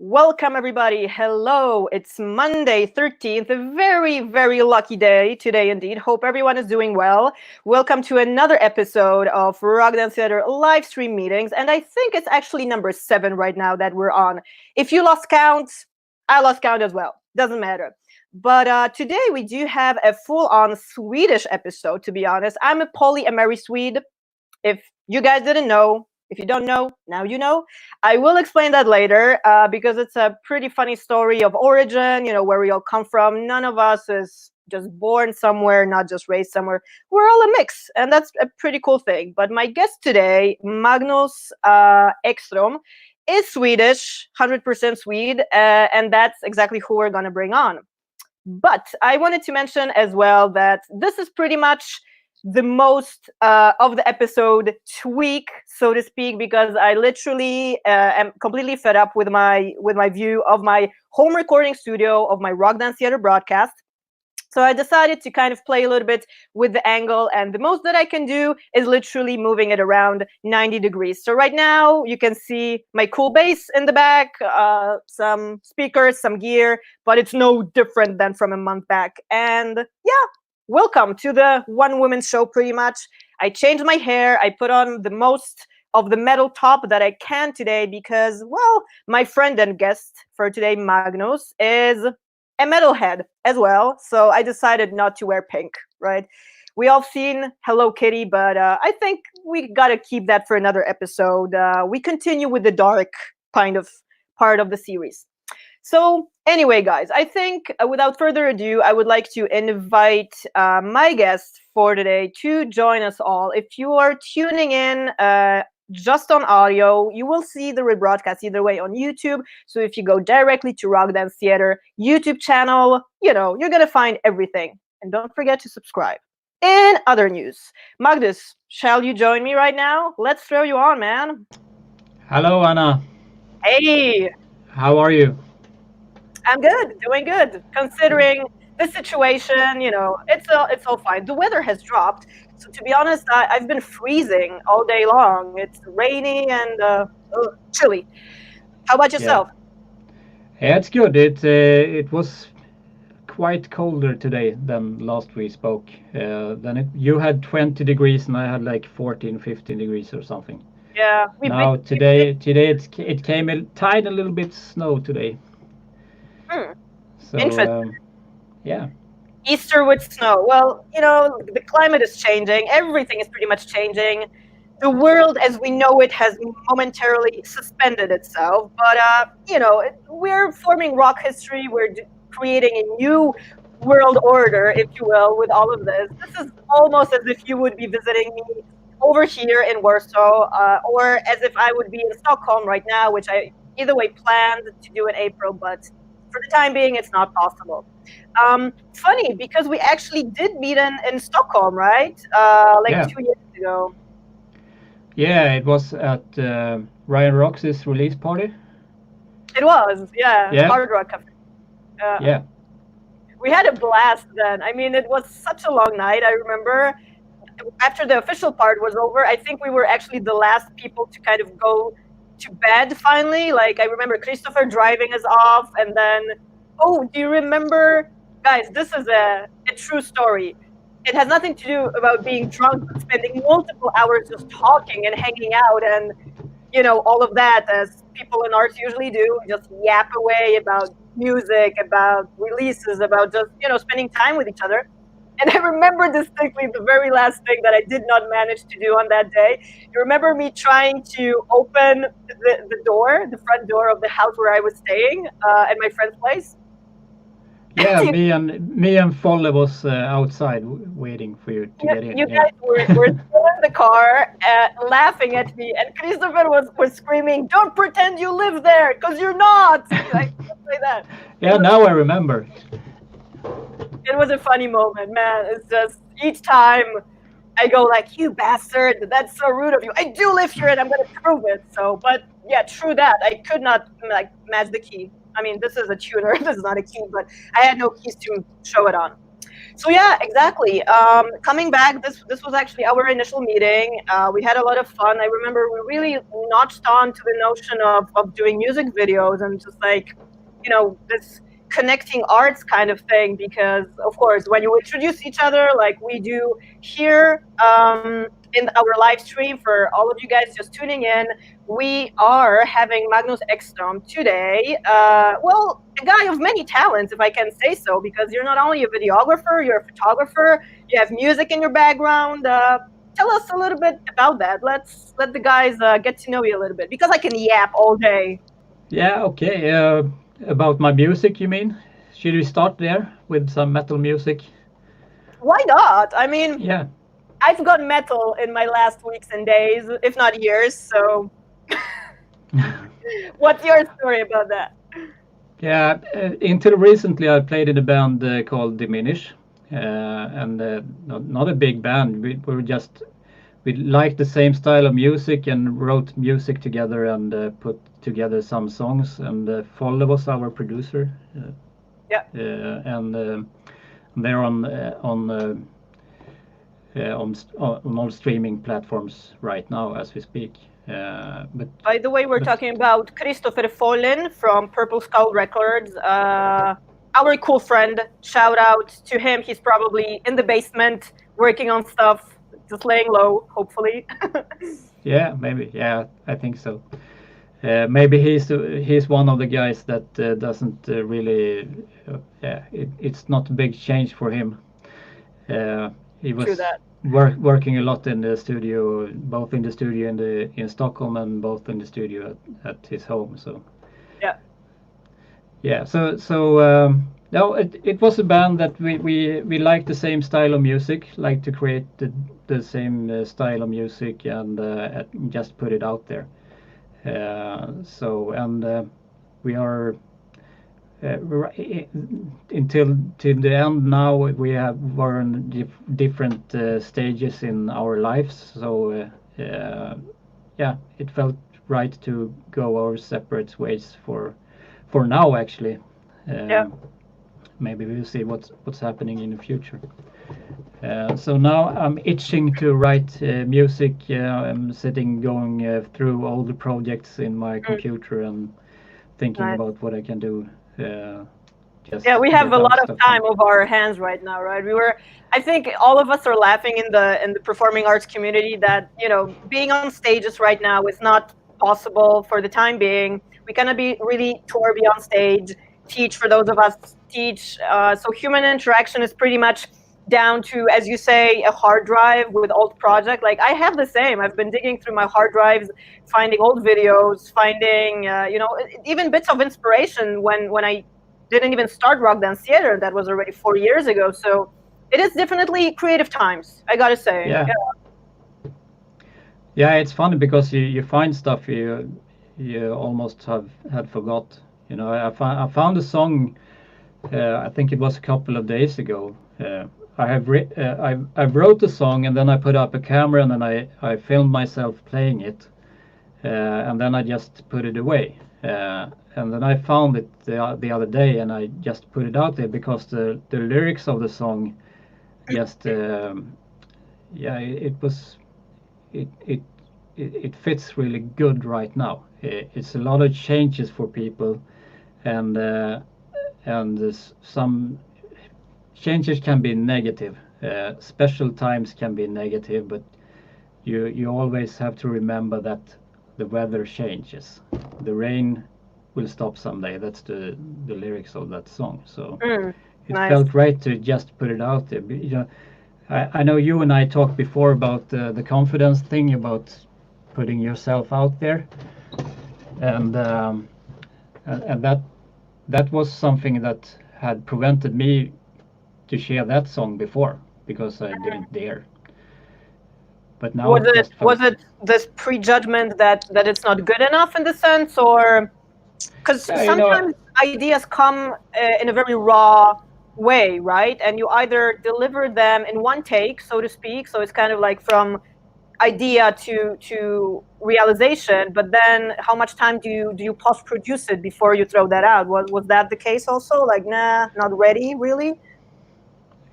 Welcome, everybody. Hello. It's Monday, 13th, a very, very lucky day today indeed. Hope everyone is doing well. Welcome to another episode of Rock Dance Theater live stream meetings. And I think it's actually number 7 right now that we're on. If you lost count, I lost count as well. Doesn't matter. But today we do have a full-on Swedish episode, to be honest. I'm a polyamorous Swede. If you guys didn't know, if you don't know, now you know. I will explain that later because it's a pretty funny story of origin, where we all come from. None of us is just born somewhere, not just raised somewhere. We're all a mix, and that's a pretty cool thing. But my guest today, Magnus Ekstrom, is Swedish, 100% Swede, and that's exactly who we're going to bring on. But I wanted to mention as well that this is pretty much the most of the episode tweak, so to speak, because I literally am completely fed up with my view of my home recording studio of my Rock Dance Theater broadcast. So I decided to kind of play a little bit with the angle, and the most that I can do is literally moving it around 90 degrees. So right now you can see my cool bass in the back, some speakers, some gear, but it's no different than from a month back. And yeah, welcome to the one-woman show, pretty much. I changed my hair. I put on the most of the metal top that I can today because, well, my friend and guest for today, Magnus, is a metalhead as well. So I decided not to wear pink, right? We all seen Hello Kitty, but I think we got to keep that for another episode. We continue with the dark kind of part of the series. So anyway, guys, I think without further ado, I would like to invite my guest for today to join us all. If you are tuning in just on audio, you will see the rebroadcast either way on YouTube. So if you go directly to Rock Dance Theater YouTube channel, you're going to find everything. And don't forget to subscribe. In other news, Magnus, shall you join me right now? Let's throw you on, man. Hello, Anna. Hey. How are you? I'm good, doing good. Considering the situation, it's all fine. The weather has dropped. So to be honest, I've been freezing all day long. It's rainy and chilly. How about yourself? Yeah, it's good. It was quite colder today than last we spoke. You had 20 degrees and I had like 14, 15 degrees or something. Yeah. Today it came a tiny little bit snow today. So, interesting. Yeah. Easter with snow. Well, the climate is changing. Everything is pretty much changing. The world as we know it has momentarily suspended itself. But, we're forming rock history. We're creating a new world order, if you will, with all of this. This is almost as if you would be visiting me over here in Warsaw, or as if I would be in Stockholm right now, which I either way planned to do in April, but for the time being, it's not possible. Funny, because we actually did meet in Stockholm, right? 2 years ago. Yeah, it was at Ryan Rox's release party. It was, yeah. Hard Rock Cafe. Yeah. We had a blast then. I mean, it was such a long night. I remember after the official part was over, I think we were actually the last people to kind of go to bed finally. Like, I remember Christopher driving us off, and then, do you remember, guys, this is a true story. It has nothing to do about being drunk, but spending multiple hours just talking and hanging out and, all of that, as people in arts usually do, just yap away about music, about releases, about just, spending time with each other. And I remember distinctly the very last thing that I did not manage to do on that day. You remember me trying to open the front door of the house where I was staying at my friend's place? Yeah, me and Folle was outside waiting for you to get in. You guys were still in the car laughing at me, and Christopher was screaming, "Don't pretend you live there, because you're not!" Like that. Yeah, now I remember. It was a funny moment, man. It's just each time I go like, "You bastard, that's so rude of you. I do live here and I'm going to prove it." So, but yeah, true that. I could not match the key. I mean, this is a tuner. This is not a key, but I had no keys to show it on. So yeah, exactly. Coming back, this was actually our initial meeting. We had a lot of fun. I remember we really notched on to the notion of doing music videos and just like, this connecting arts kind of thing. Because of course, when you introduce each other, like we do here in our live stream, for all of you guys just tuning in, we are having Magnus Ekstrom today. Well, a guy of many talents, if I can say so, because you're not only a videographer, you're a photographer, you have music in your background. Tell us a little bit about that. Let's let the guys get to know you a little bit, because I can yap all day. Yeah, okay. About my music, you mean? Should we start there with some metal music? Why not? I mean, Yeah. I've got metal in my last weeks and days, if not years. So, what's your story about that? Yeah, until recently I played in a band called Diminish, and not a big band. We liked the same style of music and wrote music together and put together some songs. And Folle was our producer, Yeah. and they're on all streaming platforms right now as we speak. But By the way, we're talking about Christopher Follen from Purple Skull Records. Our cool friend. Shout out to him. He's probably in the basement working on stuff, just laying low, hopefully. yeah, maybe. Yeah, I think so. Maybe he's one of the guys that doesn't really. Yeah, it's not a big change for him. He True was that. working a lot in the studio, both in the studio in Stockholm and both in the studio at his home. So Yeah. yeah, no, it was a band that we like the same style of music, like to create the same style of music and just put it out there. We are until till the end now. We're in different stages in our lives, so yeah, it felt right to go our separate ways for now. Actually, Yeah. maybe we'll see what's happening in the future. So now I'm itching to write music. I'm sitting going through all the projects in my computer and thinking Nice. about what I can do. Just Yeah, we have get a out lot of stuff. time of our hands right now, right? I think all of us are laughing in the performing arts community that, being on stages right now is not possible for the time being. We cannot be really tour be on stage, teach for those of us teach. So human interaction is pretty much down to, as you say, a hard drive with old project. Like I have the same. I've been digging through my hard drives, finding old videos, finding even bits of inspiration when I didn't even start rock dance theater. That was already 4 years ago. So it is definitely creative times, I gotta say. Yeah. Yeah, it's funny because you find stuff you almost had forgot. I found a song. I think it was a couple of days ago. I wrote a song and then I put up a camera and then I filmed myself playing it, and then I just put it away. And then I found it the other day and I just put it out there because the lyrics of the song just yeah, it fits really good right now. It's a lot of changes for people, and some changes can be negative. Special times can be negative, but you always have to remember that the weather changes. The rain will stop someday. That's the lyrics of that song. So it Nice. felt right to just put it out there. I know you and I talked before about the confidence thing, about putting yourself out there, and that was something that had prevented me to share that song before because I didn't dare. But now Was it just felt. it this prejudgment that it's not good enough in the sense, or because Yeah, sometimes ideas come in a very raw way, right? And you either deliver them in one take, so to speak. So it's kind of like from idea to realization. But then, how much time do you post produce it before you throw that out? Was that the case also? Like, nah, not ready, really?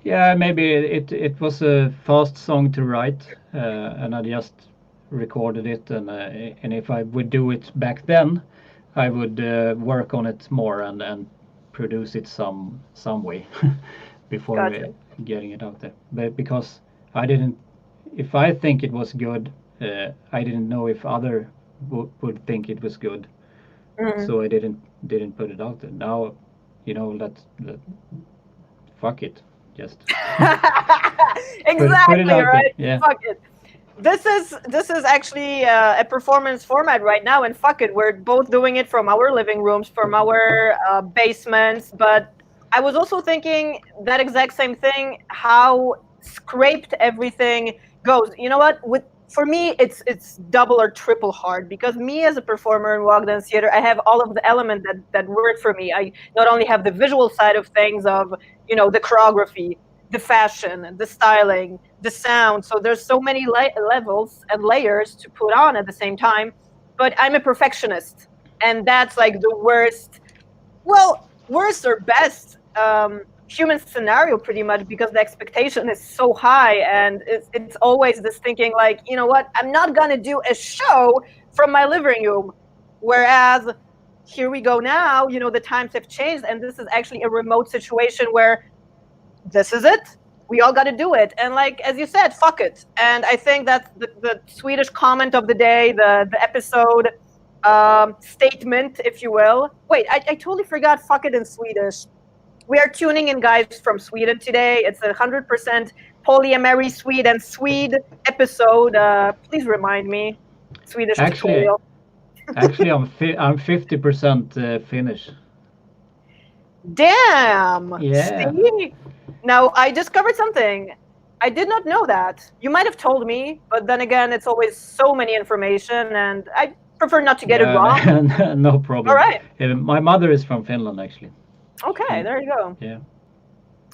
Yeah, maybe it was a fast song to write, and I just recorded it, and if I would do it back then, I would work on it more and produce it some way before Gotcha. getting it out there. But because I didn't, if I think it was good, I didn't know if other would think it was good, Mhm. so I didn't put it out there. Now, that fuck it, just put it Exactly, out there. right? Yeah. Fuck it. This is actually a performance format right now, and fuck it, we're both doing it from our living rooms, from our basements. But I was also thinking that exact same thing, how scraped everything goes. You know what? For me, it's double or triple hard, because me as a performer in walk dance theater, I have all of the elements that work for me. I not only have the visual side of things, of the choreography, the fashion, the styling, the sound. So there's so many levels and layers to put on at the same time. But I'm a perfectionist, and that's like the worst. Well, worst or best human scenario, pretty much, because the expectation is so high, and it's always this thinking like, you know what, I'm not gonna do a show from my living room. Whereas here we go now, the times have changed, and this is actually a remote situation where this is it. We all got to do it. And like, as you said, fuck it. And I think that's the Swedish comment of the day, the episode statement, if you will. Wait, I totally forgot fuck it in Swedish. We are tuning in, guys, from Sweden today. It's 100% polyamory Swede episode. Please remind me. Swedish Actually, tutorial. actually, I'm 50% Finnish. Damn. Yeah. See? Now, I discovered something. I did not know that. You might have told me, but then again, it's always so many information, and I prefer not to get it wrong. Yeah, no All problem. right. My mother is from Finland, actually. Okay, She, there you go. yeah.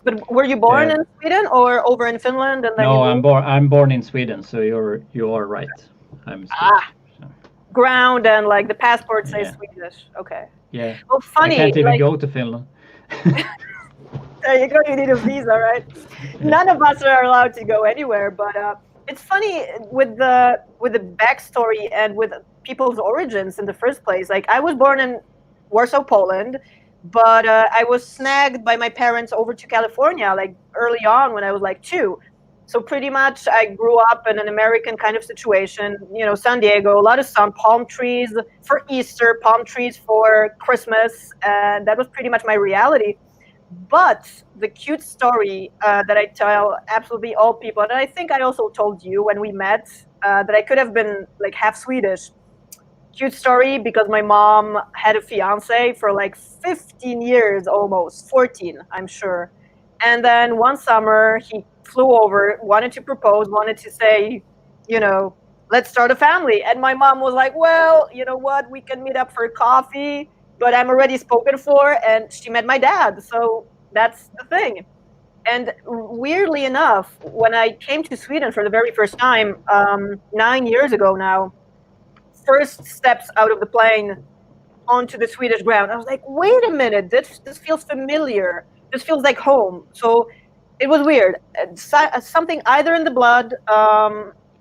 But were you born Uh, in Sweden or over in Finland and then you no, moved? I'm born in Sweden, so you are right. I'm Ah, Swedish. So, ground, and like the passport says yeah, Swedish. Okay. yeah. Well, I funny, can't even like, go to Finland. there you go, you need a visa, right? Yeah. None of us are allowed to go anywhere, but it's funny with the backstory and with people's origins in the first place. Like, I was born in Warsaw, Poland, but I was snagged by my parents over to California like early on when I was like 2. So pretty much I grew up in an American kind of situation, San Diego, a lot of sun, palm trees for Easter, palm trees for Christmas, and that was pretty much my reality. But the cute story that I tell absolutely all people, and I think I also told you when we met, that I could have been like half Swedish. Cute story, because my mom had a fiance for like 15 years, almost 14, I'm sure. And then one summer he flew over, wanted to propose, wanted to say, you know, let's start a family. And my mom was like, well, you know what, we can meet up for coffee, but I'm already spoken for. And she met my dad. So that's the thing. And weirdly enough, when I came to Sweden for the very first time, 9 years ago now, first steps out of the plane onto the Swedish ground, I was like, wait a minute, this feels familiar. This feels like home. So it was weird. Something either in the blood,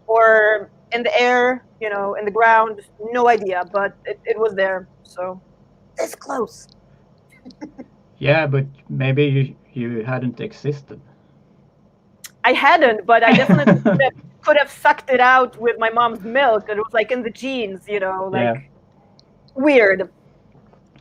or in the air, in the ground. No idea, but it was there. So this close. Yeah, but maybe you hadn't existed. I hadn't, but I definitely could have sucked it out with my mom's milk. It was like in the genes, like Yeah, weird.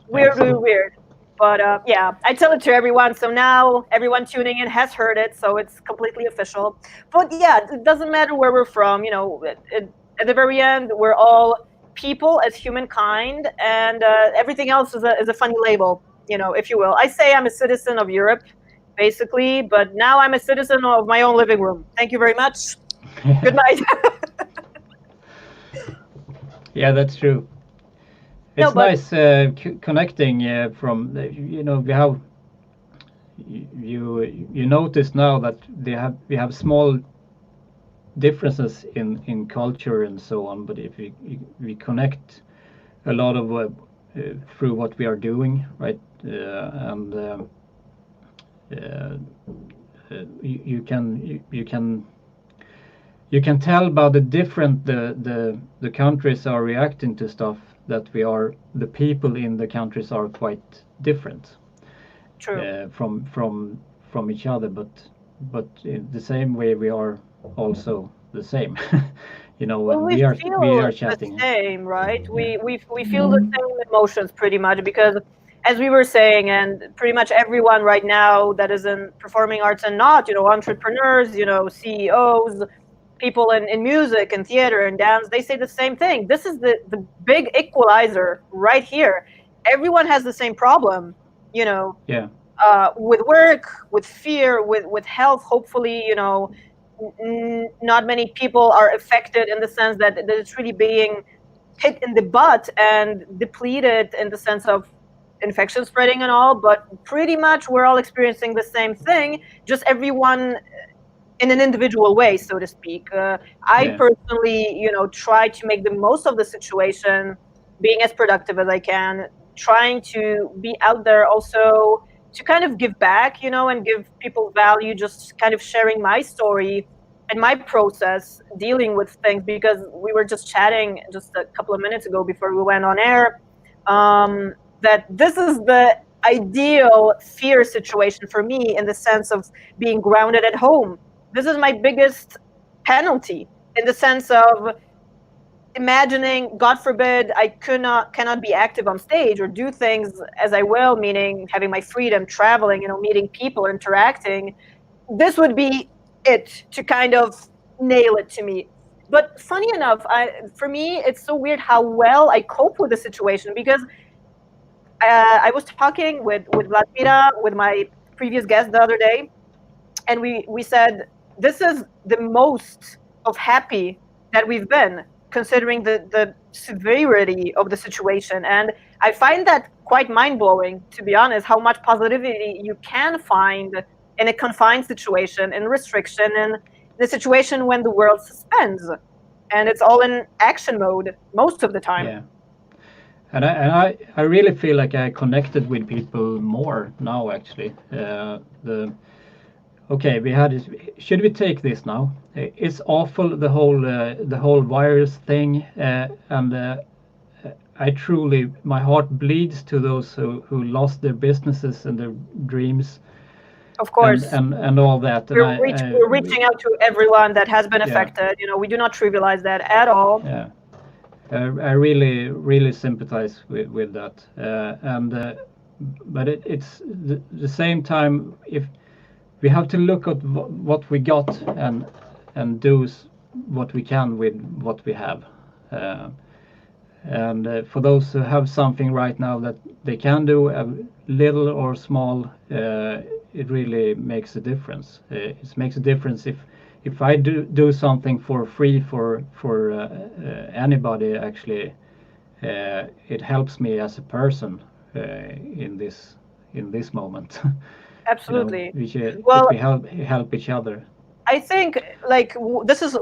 Weirdly absolutely. weird. But yeah, I tell it to everyone. So now everyone tuning in has heard it. So it's completely official. But yeah, it doesn't matter where we're from. At the very end, we're all people as humankind. And everything else is a funny label, if you will. I say I'm a citizen of Europe, basically. But now I'm a citizen of my own living room. Thank you very much. Good night. Yeah, that's true. No, It's but nice connecting from how you notice now that we have small differences in culture and so on, but if we connect a lot of through what we are doing, right? And you can tell by the different the countries are reacting to stuff that the people in the countries are quite different True. from each other, but in the same way we are also the same. Well, when we we feel are the chatting. same, right? Yeah. We feel the same emotions pretty much because, as we were saying, and pretty much everyone right now that is in performing arts and not, entrepreneurs, CEOs, people in music and theater and dance, they say the same thing. This is the big equalizer right here. Everyone has the same problem, Yeah. with work, with fear, with health. Hopefully, not many people are affected in the sense that it's really being hit in the butt and depleted in the sense of infection spreading and all. But pretty much we're all experiencing the same thing, just everyone in an individual way, so to speak. I Yeah. personally, try to make the most of the situation, being as productive as I can, trying to be out there also to kind of give back, and give people value, just kind of sharing my story and my process dealing with things, because we were just chatting just a couple of minutes ago before we went on air, that this is the ideal fear situation for me in the sense of being grounded at home. This is my biggest penalty in the sense of imagining, God forbid, I cannot be active on stage or do things as I will, meaning having my freedom, traveling, meeting people, interacting. This would be it to kind of nail it to me. But funny enough, for me, it's so weird how well I cope with the situation, because I was talking with Vladimira, with my previous guest the other day, and we said this is the most of happy that we've been, considering the severity of the situation. And I find that quite mind-blowing, to be honest, how much positivity you can find in a confined situation, in restriction, in the situation when the world suspends and it's all in action mode most of the time. Yeah. And I really feel like I connected with people more now, actually. Okay, we had this. Should we take this now? It's awful, the whole virus thing, and I truly, my heart bleeds to those who lost their businesses and their dreams, Of course, and all that. And we're reaching out to everyone that has been Yeah. affected. We do not trivialize that at all. Yeah. I really sympathize with that, but it's the same time, if we have to look at what we got and do what we can with what we have, and for those who have something right now that they can do, little or small, it really makes a difference. It makes a difference if I do something for free for anybody. Actually, it helps me as a person in this moment. Absolutely. If Well, we help each other. I think like this is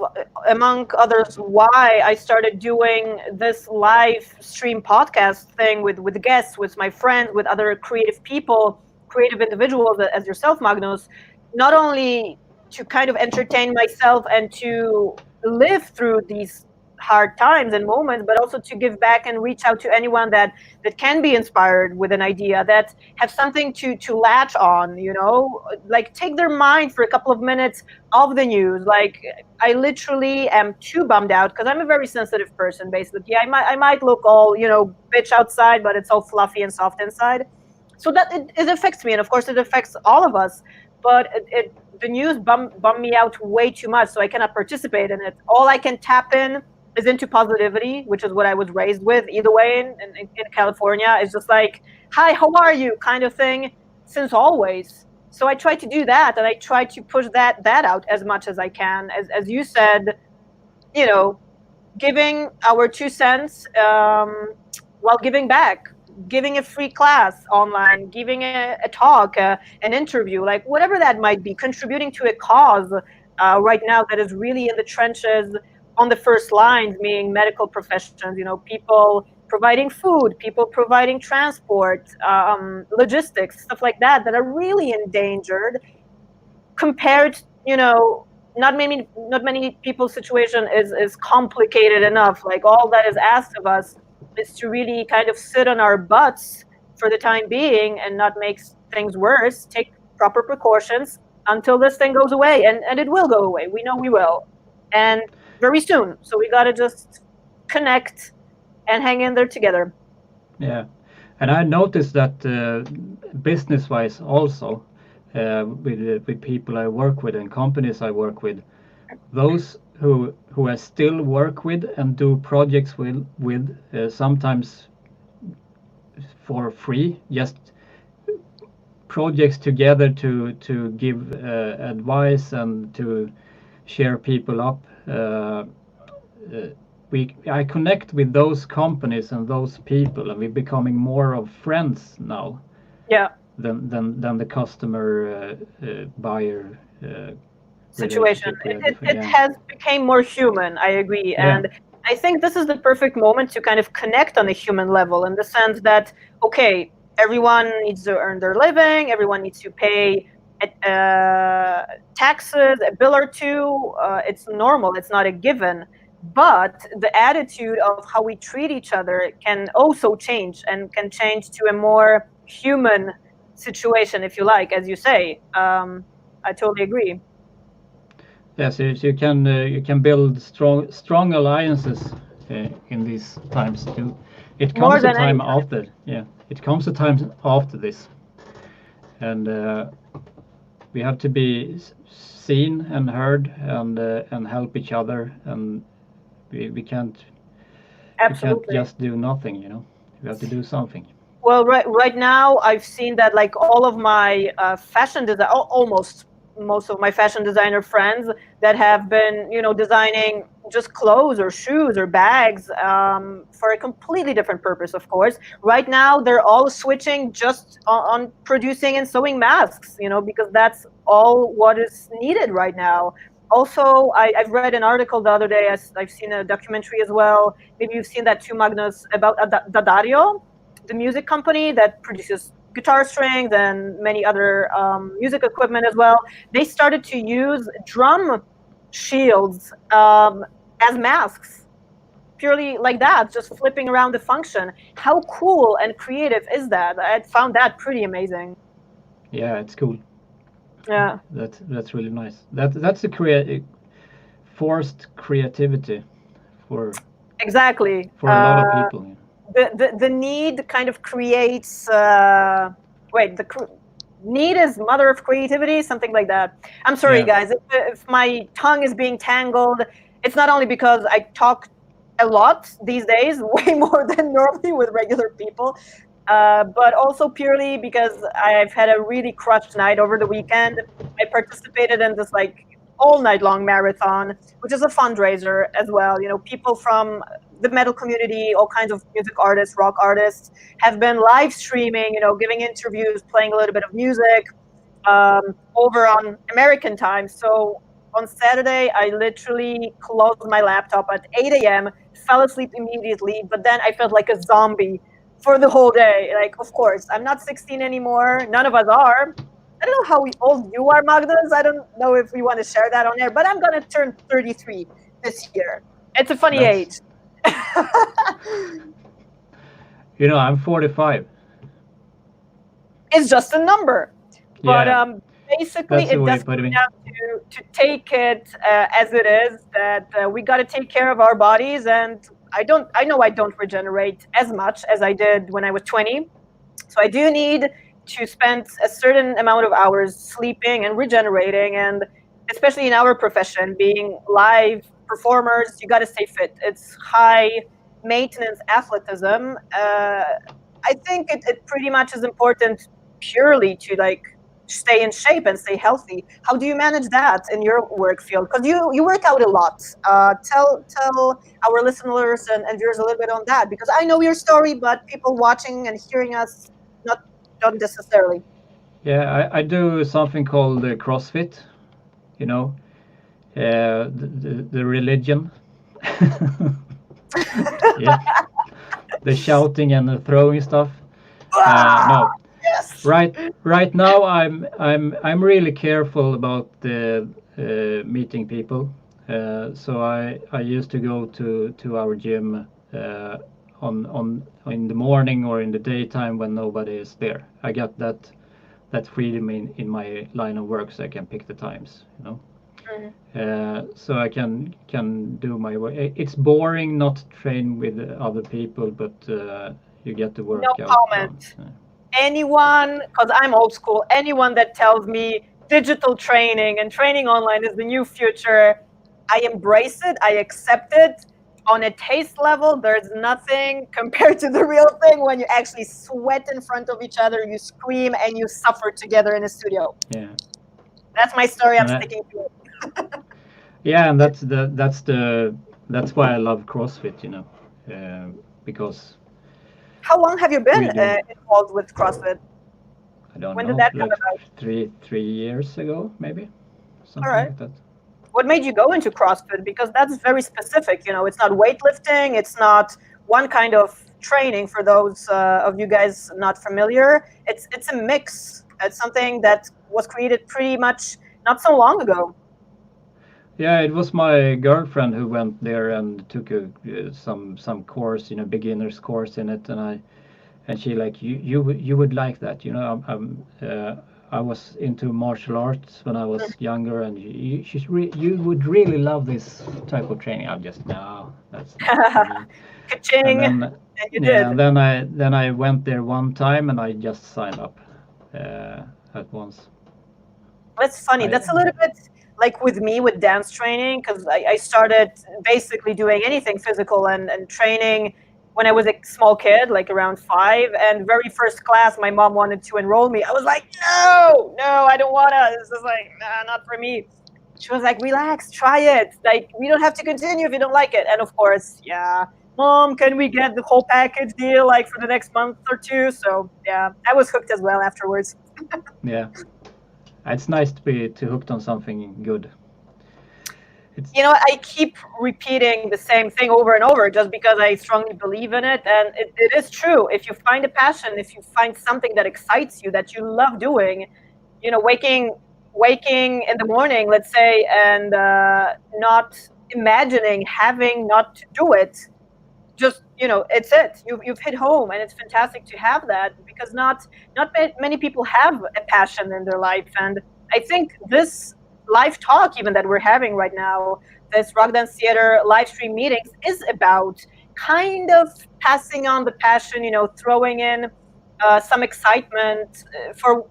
among others why I started doing this live stream podcast thing with guests, with my friends, with other creative people, creative individuals as yourself, Magnus. Not only to kind of entertain myself and to live through these hard times and moments, but also to give back and reach out to anyone that can be inspired with an idea, that have something to latch on, like take their mind for a couple of minutes of the news. Like I literally am too bummed out because I'm a very sensitive person. Basically, I might look all bitch outside, but it's all fluffy and soft inside. So that it affects me, and of course it affects all of us. But the news bum me out way too much, so I cannot participate in it. All I can tap in is into positivity, which is what I was raised with. Either way, in California, it's just like, "Hi, how are you?" kind of thing since always. So I try to do that, and I try to push that out as much as I can. As you said, giving our 2 cents, while giving back, giving a free class online, giving a talk, an interview, like whatever that might be, contributing to a cause right now that is really in the trenches, on the first lines, meaning medical professions, people providing food, people providing transport, logistics, stuff like that are really endangered, compared, not many people's situation is complicated enough. Like, all that is asked of us is to really kind of sit on our butts for the time being and not make things worse, take proper precautions until this thing goes away, and it will go away. We know we will, and very soon. So we got to just connect and hang in there together. Yeah, and I noticed that business-wise also, with people I work with and companies I work with, those who I still work with and do projects with sometimes for free, just projects together to give advice and to share people up. I connect with those companies and those people, and we're becoming more of friends now. Yeah. Than the customer buyer situation. It yeah. has become more human. I agree, Yeah. and I think this is the perfect moment to kind of connect on a human level, in the sense that, okay, everyone needs to earn their living, everyone needs to pay taxes, a bill or two. It's normal. It's not a given. But the attitude of how we treat each other can also change, and can change to a more human situation, if you like, as you say. I totally agree. Yes, you can build strong alliances in these times too. It comes a time after, it comes a time after this, and we have to be seen and heard and help each other, and we can't just do nothing, we have to do something. Well, right now I've seen that, like, all of my fashion design, almost most of my fashion designer friends that have been, designing just clothes or shoes or bags for a completely different purpose, of course. Right now, they're all switching just on producing and sewing masks, because that's all what is needed right now. Also, I've read an article the other day. I've seen a documentary as well. Maybe you've seen that too, Magnus, about Dadario, the music company that produces guitar strings and many other music equipment as well. They started to use drum shields as masks, purely like that, just flipping around the function. How cool and creative is that? I found that pretty amazing. Yeah, it's cool. Yeah, that's really nice. That's a forced creativity for exactly. For a lot of people. The need kind of creates. Need is mother of creativity, something like that. I'm sorry, guys, if my tongue is being tangled, it's not only because I talk a lot these days, way more than normally with regular people, but also purely because I've had a really crushed night over the weekend. I participated in this all night long marathon, which is a fundraiser as well. People from the metal community, all kinds of music artists, rock artists, have been live streaming, giving interviews, playing a little bit of music over on American time. So on Saturday, I literally closed my laptop at 8 a.m., fell asleep immediately, but then I felt like a zombie for the whole day. Like, of course, I'm not 16 anymore. None of us are. I don't know how old you are, Magnus. I don't know if we want to share that on air, but I'm going to turn 33 this year. It's a funny age. I'm 45. It's just a number. But basically, it does come down to take it as it is, that we got to take care of our bodies. And I know I don't regenerate as much as I did when I was 20. So I do need to spend a certain amount of hours sleeping and regenerating. And especially in our profession, being live performers, you got to stay fit. It's high maintenance athleticism. I think it pretty much is important purely to stay in shape and stay healthy. How do you manage that in your work field? Because you work out a lot. Tell our listeners and viewers a little bit on that, because I know your story, but people watching and hearing us don't necessarily. Yeah, I do something called CrossFit. The religion. Yeah, the shouting and the throwing stuff. No, Right now, I'm really careful about meeting people. So I used to go to our gym on in the morning or in the daytime when nobody is there. I got that freedom in my line of work, so I can pick the times, you know. So I can do my work. It's boring not to train with other people, but you get the work No out comment. done. Anyone, because I'm old school, anyone that tells me digital training and training online is the new future, I embrace it, I accept it. On a taste level, there's nothing compared to the real thing when you actually sweat in front of each other, you scream, and you suffer together in a studio. Yeah. That's my story. I'm And sticking to it. yeah, and that's why I love CrossFit, you know, because How long have you been we do. involved with CrossFit? I don't When did know, that come like about? 3 years ago, maybe, All something right. like that. What made you go into CrossFit? Because that's very specific. You know, it's not weightlifting. It's not one kind of training. For those of you guys not familiar, it's a mix. It's something that was created pretty much not so long ago. Yeah, it was my girlfriend who went there and took some course, you know, beginner's course in it, and she like you would like that, you know. I was into martial arts when I was younger, and you would really love this type of training. I'm just no, that's not for me. And Ka-ching, then and you yeah, did. and then I went there one time and I just signed up at once. That's funny. I That's a little bit like with me with dance training, because I started basically doing anything physical and training when I was a small kid, like around 5. And very first class, my mom wanted to enroll me. I was like, no, I don't want to. This is like, nah, not for me. She was like, relax, try it. Like, we don't have to continue if you don't like it. And of course, yeah, mom, can we get the whole package deal like for the next month or two? So yeah, I was hooked as well afterwards. yeah, it's nice to be hooked on something good. It's You know, I keep repeating the same thing over and over just because I strongly believe in it. And it is true. If you find a passion, if you find something that excites you, that you love doing, you know, waking in the morning, let's say, and not imagining having not to do it, just, you know, it's it. You've hit home, and it's fantastic to have that, because not many people have a passion in their life. And I think this live talk even that we're having right now, this Rock Dance Theater live stream meetings, is about kind of passing on the passion, you know, throwing in some excitement for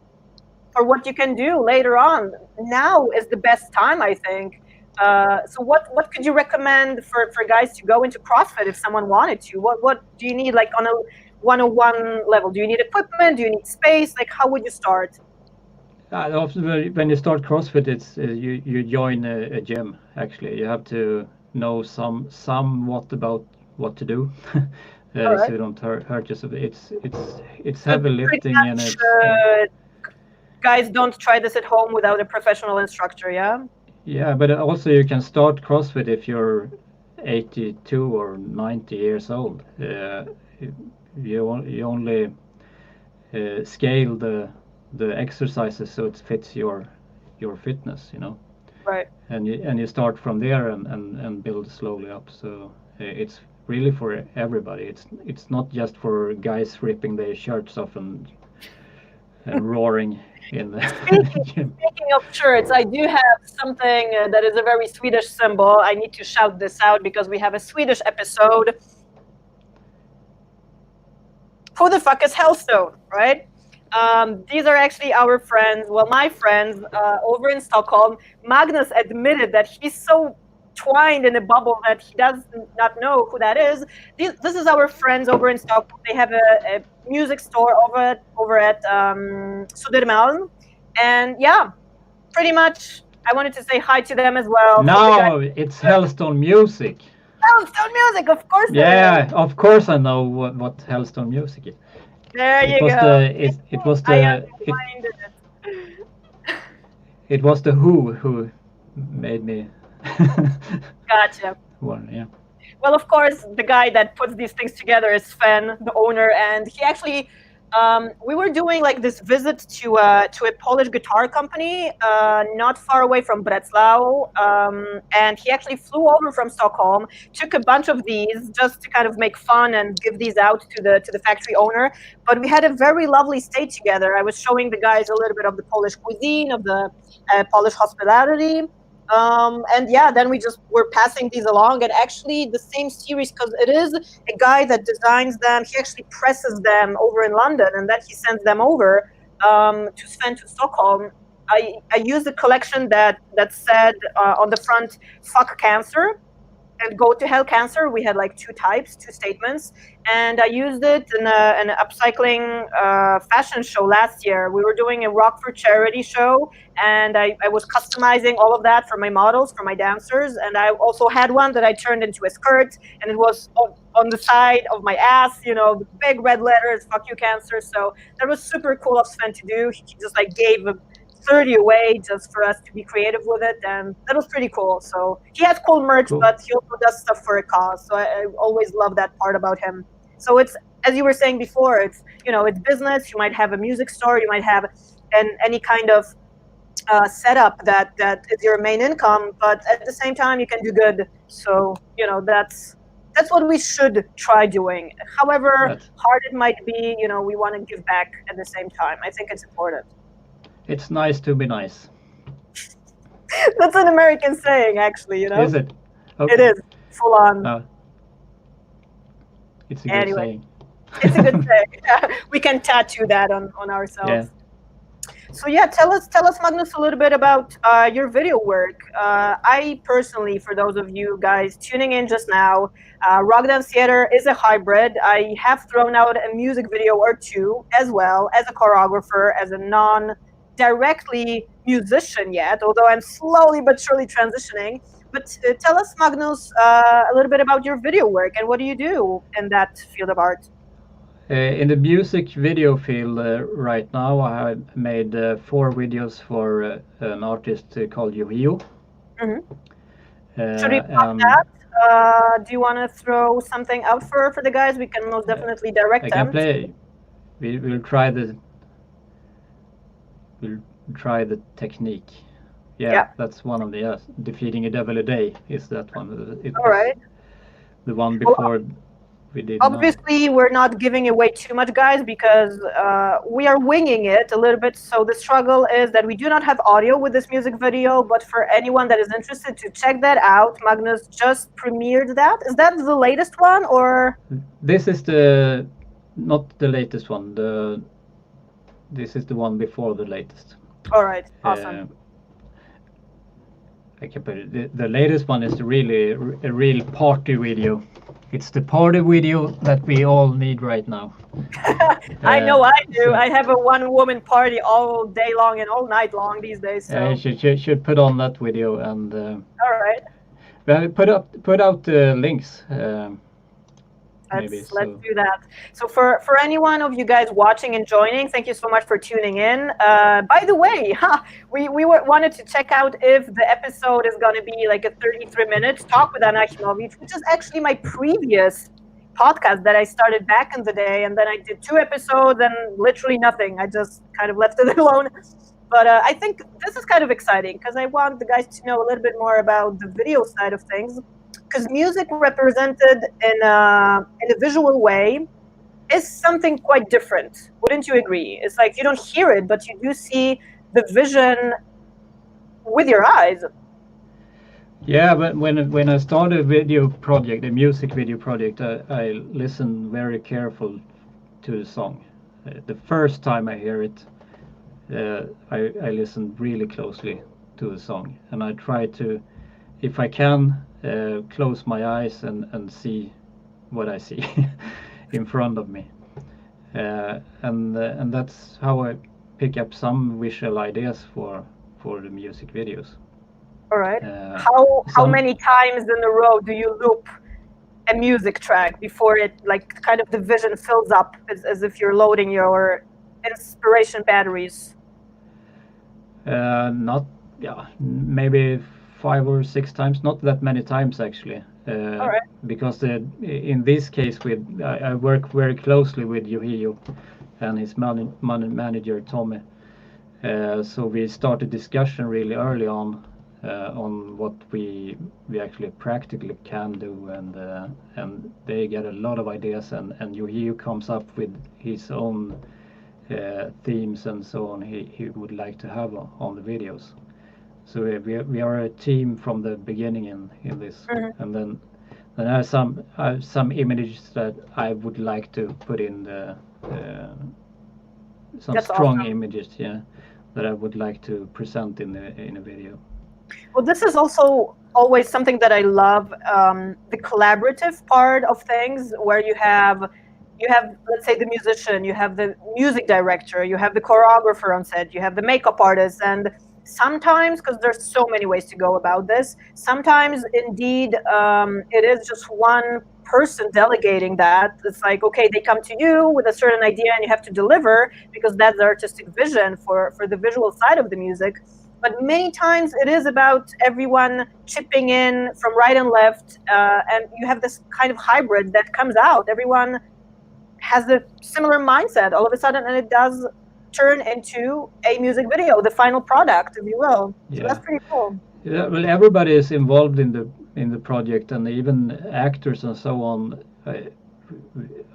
what you can do later on. Now is the best time, I think. So what could you recommend for guys to go into CrossFit if someone wanted to? What do you need, like on a 101 level? Do you need equipment? Do you need space? Like, how would you start? often when you start CrossFit, it's you join a gym. Actually, you have to know somewhat about what to do, All so right. you don't hurt yourself. It's So it's heavy pretty lifting and much guys don't try this at home without a professional instructor. Yeah. yeah, but also you can start CrossFit if you're 82 or 90 years old. You only scale the exercises so it fits your fitness, you know. Right. And you start from there and build slowly up. So it's really for everybody. It's not just for guys ripping their shirts off and roaring in the gym. Speaking of shirts, I do have something that is a very Swedish symbol. I need to shout this out because we have a Swedish episode. Who the fuck is Hellstone, right? These are actually our friends, well, my friends over in Stockholm. Magnus admitted that he's so twined in a bubble that he does not know who that is. This is our friends over in Stockholm. They have a music store over at Södermalm. And yeah, pretty much I wanted to say hi to them as well. For the guys. Now it's Hellstone Music. Hellstone Music, of course it is. Yeah, of course I know what Hellstone Music is. There It you was go. it was I the unwinded it. it was the who made me Gotcha. one, yeah. Well, of course, the guy that puts these things together is Sven, the owner, and he actually We were doing like this visit to a Polish guitar company not far away from Breslau, and he actually flew over from Stockholm, took a bunch of these just to kind of make fun and give these out to the factory owner. But we had a very lovely stay together. I was showing the guys a little bit of the Polish cuisine, of the Polish hospitality. And yeah, then we just were passing these along, and actually the same series, because it is a guy that designs them. He actually presses them over in London, and then he sends them over to Sven to Stockholm. I used a collection that said on the front "fuck cancer" and "go to hell cancer." We had like two statements, and I used it in an upcycling fashion show last year. We were doing a Rock for Charity show, and I was customizing all of that for my models, for my dancers, and I also had one that I turned into a skirt, and it was on the side of my ass, with big red letters, "fuck you cancer." So that was super cool of Sven to do. He just like gave 30 away just for us to be creative with it, and that was pretty cool. So he has cool merch, but he also does stuff for a cause. So I always love that part about him. So it's, as you were saying before, it's it's business. You might have a music store, you might have any kind of setup that is your main income, but at the same time you can do good. So that's what we should try doing. However hard it might be, we want to give back at the same time. I think it's important. It's nice to be nice. That's an American saying, actually, Is it? Okay. It is, full on. It's a good saying. It's a good saying. We can tattoo that on ourselves. Yeah. So yeah, tell us, Magnus, a little bit about your video work. I personally, for those of you guys tuning in just now, Rock Dance Theater is a hybrid. I have thrown out a music video or two, as well as a choreographer, as a non-directly musician yet, although I'm slowly but surely transitioning. But tell us, Magnus, a little bit about your video work and what do you do in that field of art? In the music video field right now, I have made 4 videos for an artist called Yohio. Should we pop that? Do you want to throw something out for the guys? We can most definitely direct them. I can play. We'll try the technique. Yeah, that's one of the defeating a devil a day is that one. All right. The one before. We did obviously we're not giving away too much, guys, because we are winging it a little bit. So the struggle is that we do not have audio with this music video, but for anyone that is interested to check that out, Magnus just premiered that. Is that the latest one, or? This is not the latest one. This is the one before the latest. All right, awesome. I can put it. The latest one is a real party video. It's the party video that we all need right now. I know I do. So I have a one-woman party all day long and all night long these days. So. Should put on that video and. All right. Well, put out the links. Let's do that. So for any one of you guys watching and joining, thank you so much for tuning in. By the way, we wanted to check out if the episode is going to be like a 33-minute talk with Anna Achimowicz, which is actually my previous podcast that I started back in the day, and then I did 2 episodes and literally nothing. I just kind of left it alone. But I think this is kind of exciting because I want the guys to know a little bit more about the video side of things. Because music represented in a visual way is something quite different. Wouldn't you agree? It's like you don't hear it, but you do see the vision with your eyes. Yeah, but when I started a music video project, I listened very careful to the song. The first time I hear it, I listen really closely to the song, and I try to, if I can, close my eyes and see what I see in front of me, and that's how I pick up some visual ideas for the music videos. All right. How many times in a row do you loop a music track before it, like, kind of the vision fills up as if you're loading your inspiration batteries? Maybe 5 or 6 times, not that many times actually. All right. Because in this case I work very closely with Yohio, and his manager Tommy. So we started discussion really early on what we actually practically can do, and they get a lot of ideas, and Yuhio comes up with his own themes and so on he would like to have on the videos. So we are a team from the beginning in this, and then I have some images that I would like to put in some That's strong awesome. images, that I would like to present in a video. Well, this is also always something that I love, the collaborative part of things, where you have, let's say, the musician, you have the music director, you have the choreographer on set, you have the makeup artist, and sometimes, because there's so many ways to go about this, sometimes indeed it is just one person delegating that. It's like, okay, they come to you with a certain idea and you have to deliver, because that's the artistic vision for the visual side of the music. But many times it is about everyone chipping in from right and left, and you have this kind of hybrid that comes out. Everyone has a similar mindset all of a sudden, and it does turn into a music video, the final product, if you will. So that's pretty cool. Yeah, well, everybody is involved in the project, and even actors and so on.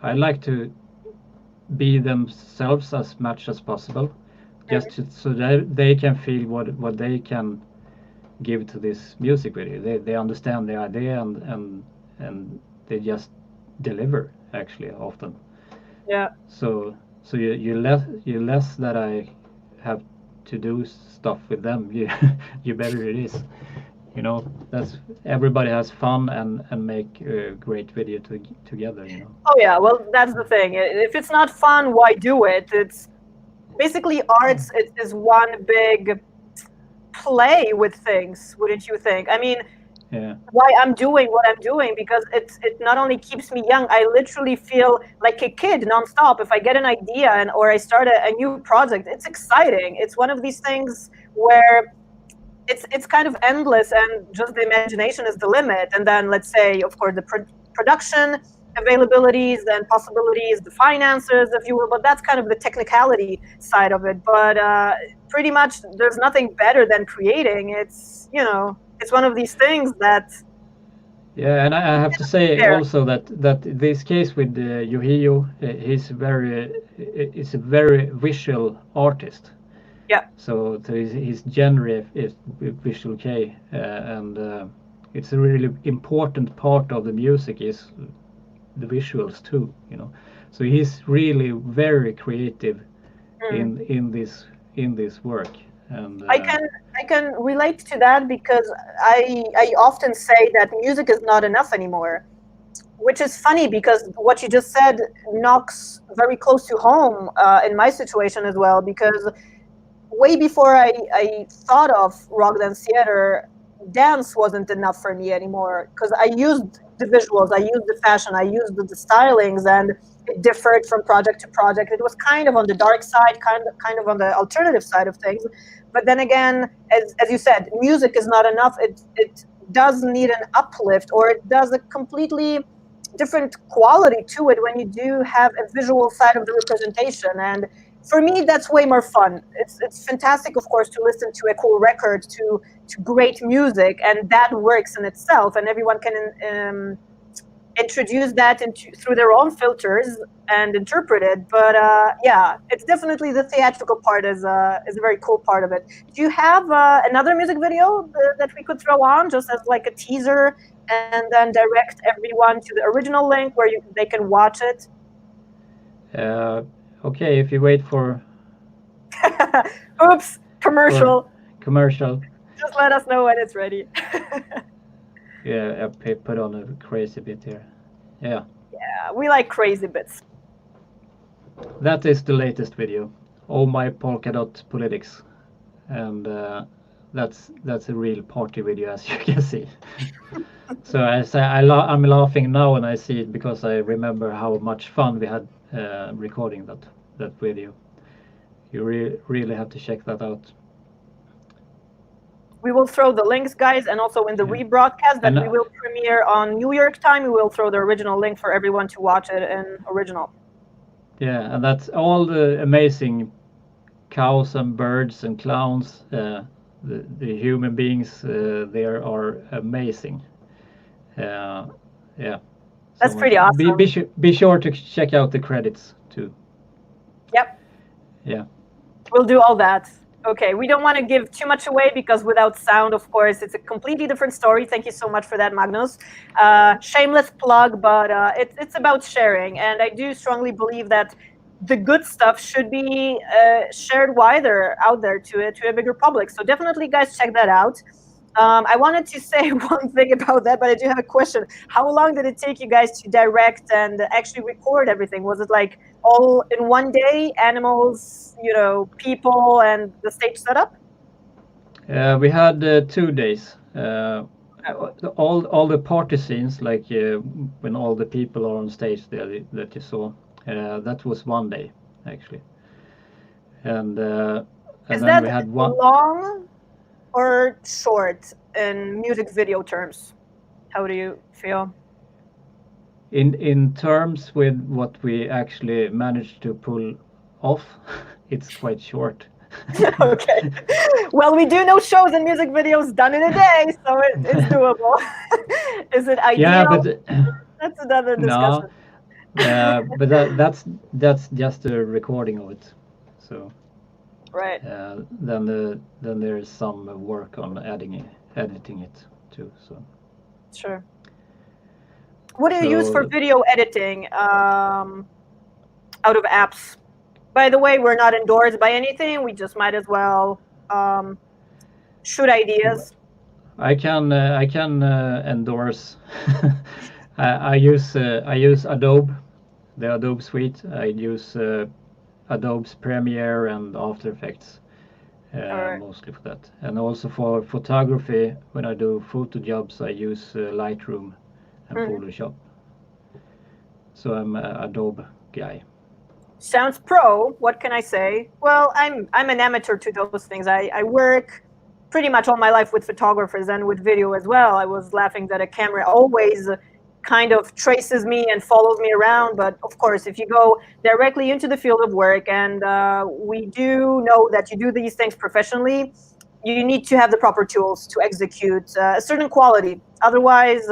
I like to be themselves as much as possible, just so that they can feel what they can give to this music video. They understand the idea, and they just deliver actually often. Yeah. So you less that I have to do stuff with them, you better it is. That's everybody has fun and make a great video together. Oh yeah, well that's the thing. If it's not fun, why do it? It's basically arts. It is one big play with things, wouldn't you think? I mean, why I'm doing what I'm doing, because it not only keeps me young, I literally feel like a kid nonstop. If I get an idea or I start a new project, it's exciting. It's one of these things where it's kind of endless, and just the imagination is the limit. And then let's say, of course, the production availabilities and possibilities, the finances, if you will, but that's kind of the technicality side of it. But pretty much there's nothing better than creating. It's one of these things that. Yeah, and I have to say also that this case with Yuhio, he's a very visual artist. Yeah. So his genre is visual kei, and it's a really important part of the music is the visuals too. So he's really very creative in this work. And I can relate to that, because I often say that music is not enough anymore, which is funny because what you just said knocks very close to home in my situation as well, because way before I thought of rock dance theater, dance wasn't enough for me anymore, because I used the visuals, I used the fashion, I used the stylings, and it differed from project to project. It was kind of on the dark side, kind of on the alternative side of things. But then again, as you said, music is not enough. It does need an uplift, or it does a completely different quality to it when you do have a visual side of the representation. And for me, that's way more fun. It's fantastic, of course, to listen to a cool record, to great music, and that works in itself, and everyone can introduce that through their own filters and interpret it. But yeah, it's definitely the theatrical part is a very cool part of it. Do you have another music video that we could throw on just as like a teaser, and then direct everyone to the original link where they can watch it? Okay, if you wait for. Oops, commercial. Commercial. Just let us know when it's ready. Yeah, I put on a crazy bit here. Yeah. Yeah, we like crazy bits. That is the latest video. Oh my polka dot politics, and that's a real party video, as you can see. So I'm laughing now when I see it, because I remember how much fun we had recording that video. You really have to check that out. We will throw the links, guys, and also in the rebroadcast that we will premiere on New York time, we will throw the original link for everyone to watch it in original. Yeah, and that's all the amazing cows and birds and clowns. The human beings there are amazing. Yeah, That's so pretty awesome. be sure to check out the credits too. Yep. Yeah. We'll do all that. Okay, we don't want to give too much away because without sound, of course, it's a completely different story. Thank you so much for that, Magnus. Shameless plug, but it's about sharing. And I do strongly believe that the good stuff should be shared wider out there to a bigger public. So definitely, guys, check that out. I wanted to say one thing about that, but I do have a question. How long did it take you guys to direct and actually record everything? Was it like all in one day, animals, people, and the stage setup? We had 2 days. Oh, All the party scenes, like when all the people are on stage there that you saw, that was 1 day actually, and uh, is and then we that had one long or short in music video terms? How do you feel? in terms with what we actually managed to pull off. It's quite short. Okay. Well, we do know shows and music videos done in a day, so it's doable. Is it Yeah, ideal? but That's another no, discussion. but that's just a recording of it. So Right. then there is some work on editing it too. So Sure. What do you use for so video editing out of apps? By the way, we're not endorsed by anything. We just might as well shoot ideas. I can endorse. I use Adobe, the Adobe suite. I use Adobe's Premiere and After Effects All right. mostly for that, and also for photography. When I do photo jobs, I use Lightroom and Mhm. Photoshop. So I'm a Adobe guy. Sounds pro. What can I say? Well, I'm an amateur to those things. I work pretty much all my life with photographers and with video as well. I was laughing that a camera always kind of traces me and follows me around. But of course, if you go directly into the field of work, and we do know that you do these things professionally, you need to have the proper tools to execute a certain quality. Otherwise,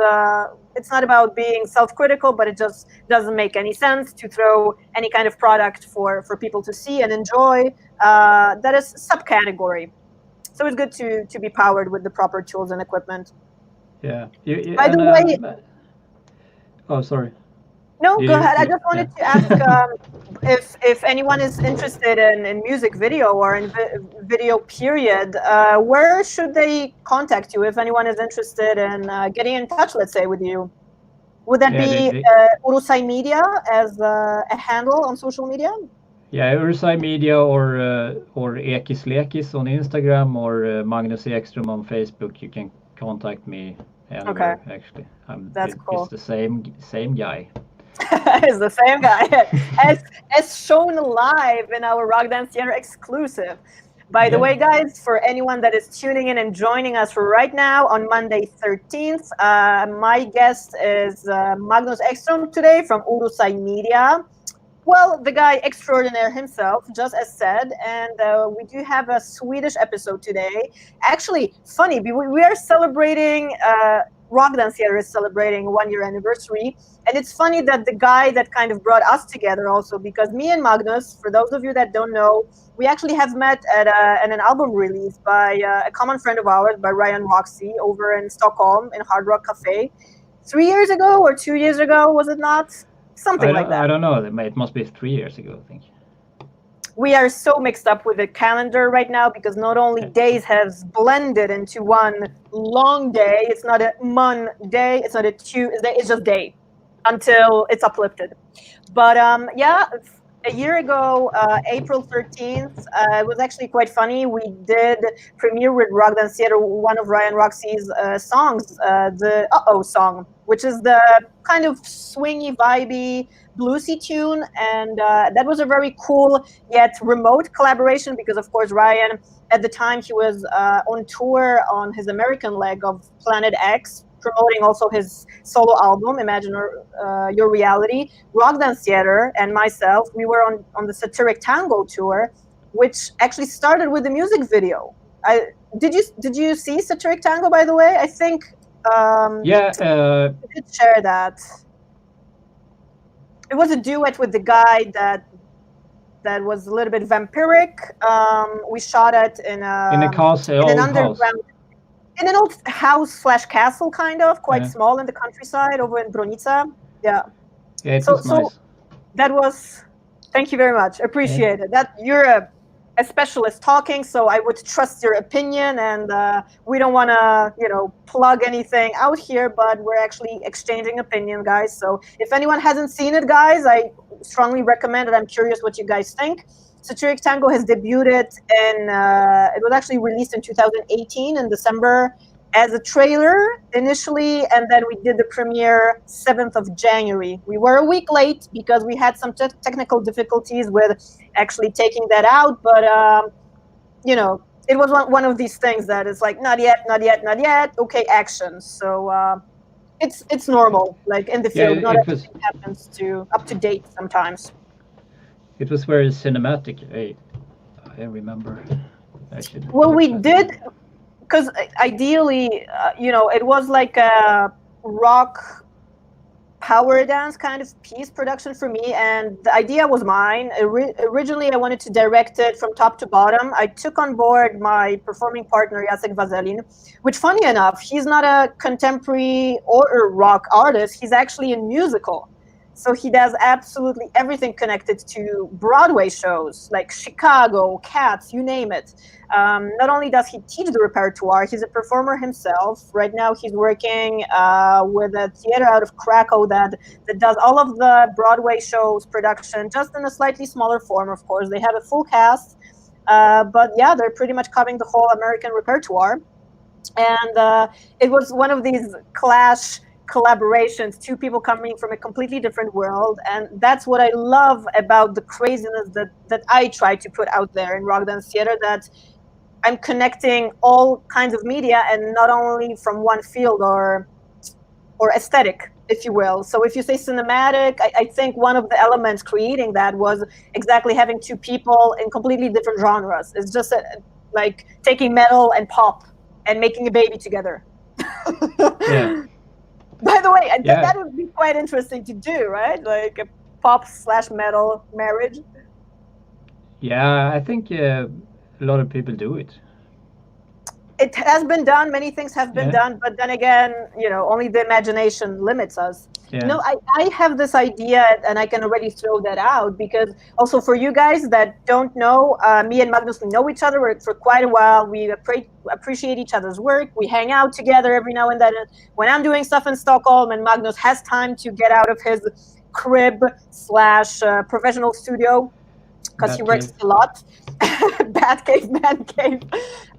it's not about being self-critical, but it just doesn't make any sense to throw any kind of product for people to see and enjoy. That is subcategory. So it's good to be powered with the proper tools and equipment. Yeah, By the way, oh, sorry. no, go ahead. I just Yeah. wanted to ask if anyone is interested in music video or in video period, where should they contact you if anyone is interested in getting in touch, let's say, with you? Would that Yeah, be Urusai Media as a handle on social media? yeah, Ursai Media or Ekis Lekis on Instagram or Magnus Ekstrom on Facebook. You can contact me Okay, anywhere. Actually, that's it's cool. the same guy. It's the same guy as shown live in our Rock Dance Theater exclusive. By the Yeah, way, guys, for anyone that is tuning in and joining us right now on Monday 13th, my guest is Magnus Ekstrom today from Urusai Media. Well, the guy extraordinaire himself, just as said, and we do have a Swedish episode today. Actually, funny, we are celebrating, Rock Dance Theater is celebrating 1 year anniversary, and it's funny that the guy that kind of brought us together also, because me and Magnus, for those of you that don't know, we actually have met at an album release by a common friend of ours, by Ryan Roxy, over in Stockholm in Hard Rock Cafe. 3 years ago or 2 years ago, was it not? Something like that. I don't know. It must be 3 years ago, I think. We are so mixed up with the calendar right now because not only days has blended into one long day, it's not a Monday, it's not a Tuesday, it's just day until it's uplifted. But yeah, a year ago, April 13th, it was actually quite funny. We did premiere with Rock Dance Theater one of Ryan Roxy's songs, the Uh-Oh song, which is the kind of swingy, vibey, bluesy tune. And that was a very cool yet remote collaboration because, of course, Ryan, at the time, he was on tour on his American leg of Planet X, promoting also his solo album, Imagine Your Reality. Rock Dance Theater and myself, we were on the Satiric Tango tour, which actually started with the music video. Did you see Satiric Tango, by the way? I think Yeah, I did share that. It was a duet with the guy that was a little bit vampiric. We shot it in in a castle, an old house. underground, in an old house/castle, kind of quite Yeah. small in the countryside over in Bronica. Yeah. Yeah, it So was nice. that was. Thank you very much. Appreciate it. That you're a specialist talking, so I would trust your opinion, and we don't want to plug anything out here, but we're actually exchanging opinion, guys. So if anyone hasn't seen it, guys, I strongly recommend it. I'm curious what you guys think. Satiric Tango has debuted it was actually released in 2018 in December as a trailer initially, and then we did the premiere 7th of January. We were a week late because we had some technical difficulties with actually taking that out, but it was one of these things that is like, not yet, not yet, not yet, okay, action. So it's normal, like in the field, not everything happens up to date sometimes. It was very cinematic. I remember. Well, we did, because ideally, it was like a rock power dance kind of piece production for me, and the idea was mine. Originally, I wanted to direct it from top to bottom. I took on board my performing partner, Jacek Vazelin, which, funny enough, he's not a contemporary or a rock artist. He's actually a musical. So he does absolutely everything connected to Broadway shows like Chicago, Cats, you name it. Not only does he teach the repertoire, he's a performer himself. Right now he's working with a theater out of Krakow that does all of the Broadway shows production, just in a slightly smaller form, of course. They have a full cast, but yeah, they're pretty much covering the whole American repertoire. And it was one of these collaborations, two people coming from a completely different world, and that's what I love about the craziness that I try to put out there in Rock Dance Theater, that I'm connecting all kinds of media and not only from one field or aesthetic, if you will. So if you say cinematic, I think one of the elements creating that was exactly having two people in completely different genres. It's just like taking metal and pop and making a baby together. Yeah. By the way, I think that would be quite interesting to do, right? Like a pop/metal marriage. Yeah, I think a lot of people do it. It has been done. Many things have been done, but then again, only the imagination limits us. Yeah. No, I have this idea, and I can already throw that out, because also for you guys that don't know, me and Magnus, we know each other for quite a while. We appreciate each other's work. We hang out together every now and then. When I'm doing stuff in Stockholm and Magnus has time to get out of his crib/professional studio, because he works a lot. Bat cave, man cave.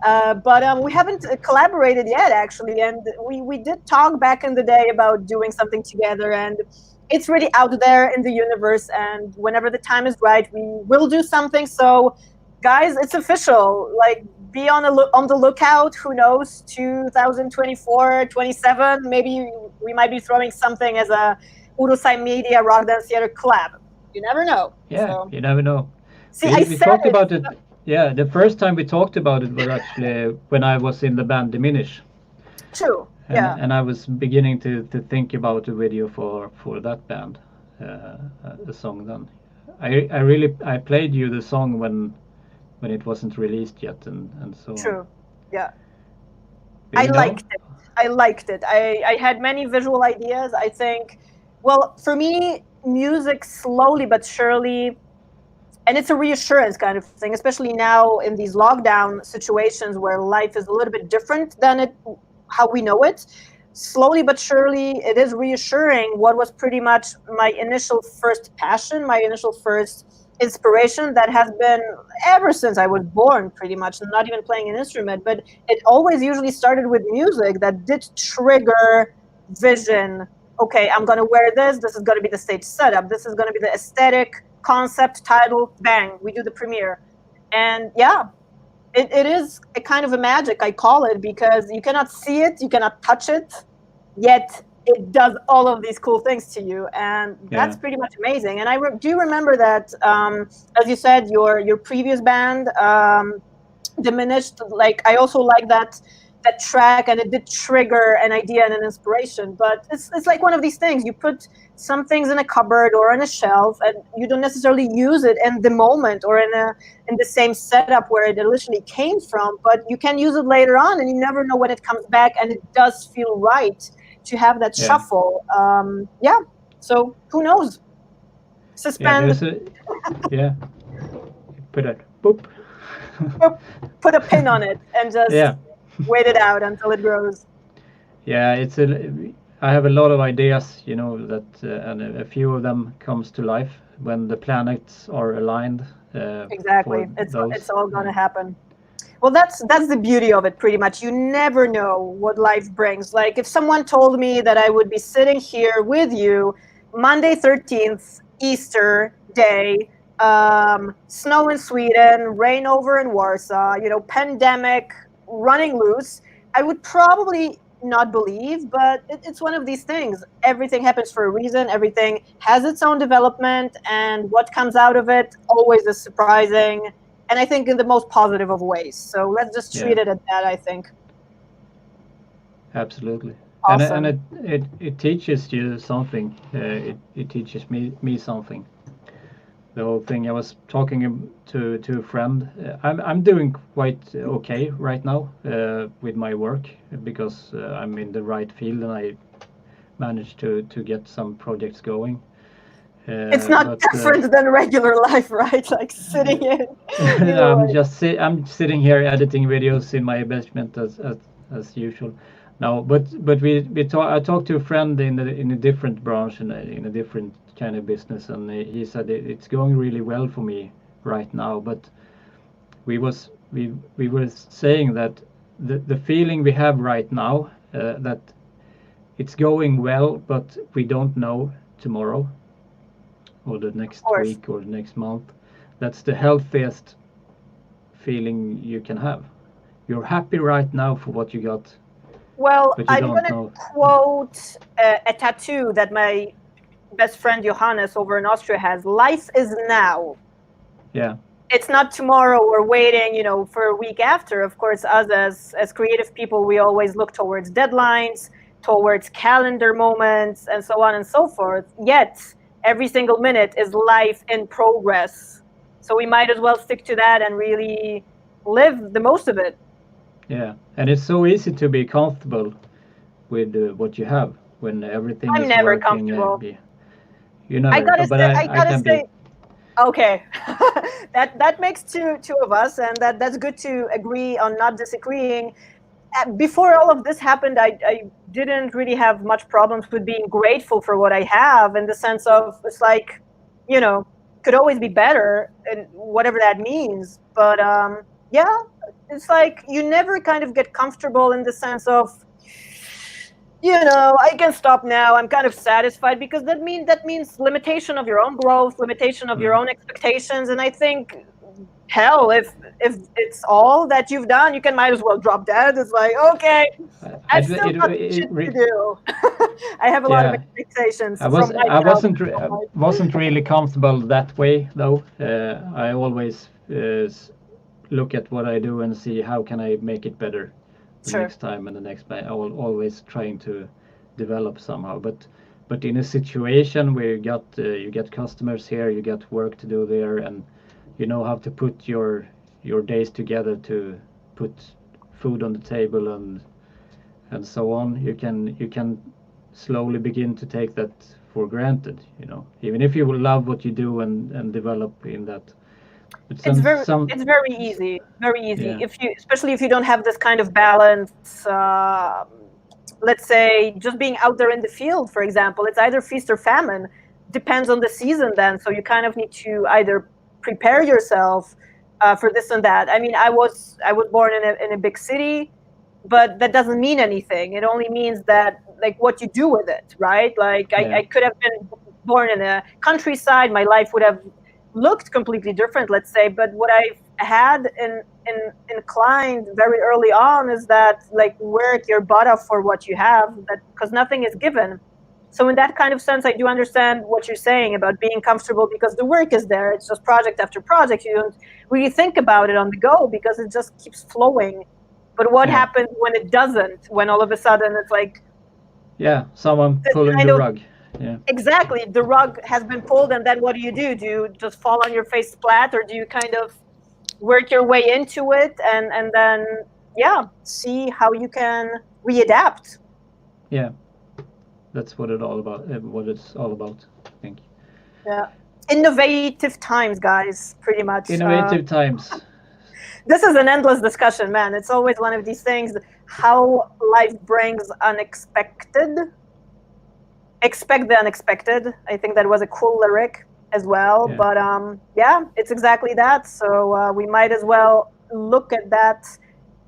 But we haven't collaborated yet, actually. And we did talk back in the day about doing something together. And it's really out there in the universe. And whenever the time is right, we will do something. So, guys, it's official. Like, be on the lookout. Who knows? 2024, 27. Maybe we might be throwing something as a Urusai Media Rock Dance Theater collab. You never know. Yeah, so. You never know. See, we talked about it. Yeah, the first time we talked about it was actually when I was in the band Diminish. True. And I was beginning to think about a video for that band, a song. Then I played you the song when it wasn't released yet, and so. True. Yeah. I liked it. I had many visual ideas. I think, well, for me, music slowly but surely. And it's a reassurance kind of thing, especially now in these lockdown situations where life is a little bit different than how we know it. Slowly but surely, it is reassuring what was pretty much my initial first passion, my initial first inspiration that has been ever since I was born, pretty much, not even playing an instrument. But it always usually started with music that did trigger vision. Okay, I'm going to wear this. This is going to be the stage setup. This is going to be the aesthetic concept, title, bang, we do the premiere. And yeah, it is a kind of a magic, I call it, because you cannot see it, you cannot touch it, yet it does all of these cool things to you, and that's Yeah. pretty much amazing. And I do remember that, as you said, your previous band diminished. Like, I also like that track, and it did trigger an idea and an inspiration. But it's like one of these things, you put some things in a cupboard or on a shelf, and you don't necessarily use it in the moment or in the same setup where it initially came from, but you can use it later on, and you never know when it comes back, and it does feel right to have that Yeah. shuffle. Yeah, so who knows? Yeah. Suspend. There's a yeah. Put it. Boop. Put a pin on it and just Yeah. wait it out until it grows. Yeah. I have a lot of ideas, that, and a few of them comes to life when the planets are aligned, for Exactly. It's those. all gonna happen. Well, that's the beauty of it, pretty much. You never know what life brings. Like, if someone told me that I would be sitting here with you Monday 13th, Easter day, snow in Sweden, rain over in Warsaw, pandemic running loose, I would probably not believe, but it's one of these things. Everything happens for a reason. Everything has its own development, and what comes out of it always is surprising, and I think in the most positive of ways. So let's just Yeah. treat it at that, I think. Absolutely. And Awesome. it teaches you something. It teaches me something. The whole thing. I was talking to a friend. I'm doing quite okay right now, with my work, because I'm in the right field and I managed to get some projects going. It's not But different than regular life, right? Like sitting in. Either way. I'm sitting here editing videos in my basement as usual. Now, but I talked to a friend in a different branch, in a different kind of business, and he said it's going really well for me right now. But we were saying that the feeling we have right now, that it's going well, but we don't know tomorrow or the Of next course. week or the next month. That's the healthiest feeling you can have. You're happy right now for what you got, Well, but you I'm don't gonna know. quote a tattoo that my best friend Johannes over in Austria has. Life is now. Yeah, It's not tomorrow or waiting, for a week after. Of course, us as creative people, we always look towards deadlines, towards calendar moments, and so on and so forth. Yet every single minute is life in progress. So we might as well stick to that and really live the most of it. yeah, and it's so easy to be comfortable with what you have when everything I'm is never working. comfortable. You I never, gotta but say, I I gotta can be. say, okay, that makes two of us, and that's good to agree on not disagreeing. Before all of this happened, I didn't really have much problems with being grateful for what I have, in the sense of, it's like, could always be better, and whatever that means. But yeah, it's like you never kind of get comfortable in the sense of, I can stop now. I'm kind of satisfied, because that means limitation of your own growth, limitation of your Mm. own expectations. And I think, hell, if it's all that you've done, you can might as well drop dead. It's like, okay, I, I've still got shit to do. I have a lot of yeah, expectations from myself. I wasn't really comfortable that way though. I always look at what I do and see how can I make it better the Sure. next time and the next time. I will always trying to develop somehow. But in a situation where you get customers here, you get work to do there, and you know how to put your days together to put food on the table and so on. You can slowly begin to take that for granted. Even if you will love what you do and develop in that. But It's very some it's very easy, very easy. yeah, Especially if you don't have this kind of balance. Let's say just being out there in the field, for example, it's either feast or famine. Depends on the season, then. So you kind of need to either prepare yourself for this and that. I mean, I was born in a big city, but that doesn't mean anything. It only means that, like, what you do with it, right? Like, yeah, I could have been born in a countryside. My life would have looked completely different, let's say. But what I've had inclined very early on is that like work your butt off for what you have, that because nothing is given. So in that kind of sense, I do understand what you're saying about being comfortable because the work is there. It's just project after project. You don't really think about it on the go because it just keeps flowing. But what happens when it doesn't? When all of a sudden it's like, someone pulling the rug. Yeah. Exactly. The rug has been pulled, and then what do? Do you just fall on your face splat, or do you kind of work your way into it and then see how you can readapt? Yeah, that's what it's all about. I think. Yeah, innovative times, guys. Pretty much. Innovative times. This is an endless discussion, man. It's always one of these things. How life brings unexpected. Expect the unexpected. I think that was a cool lyric as well. Yeah. But it's exactly that. So we might as well look at that,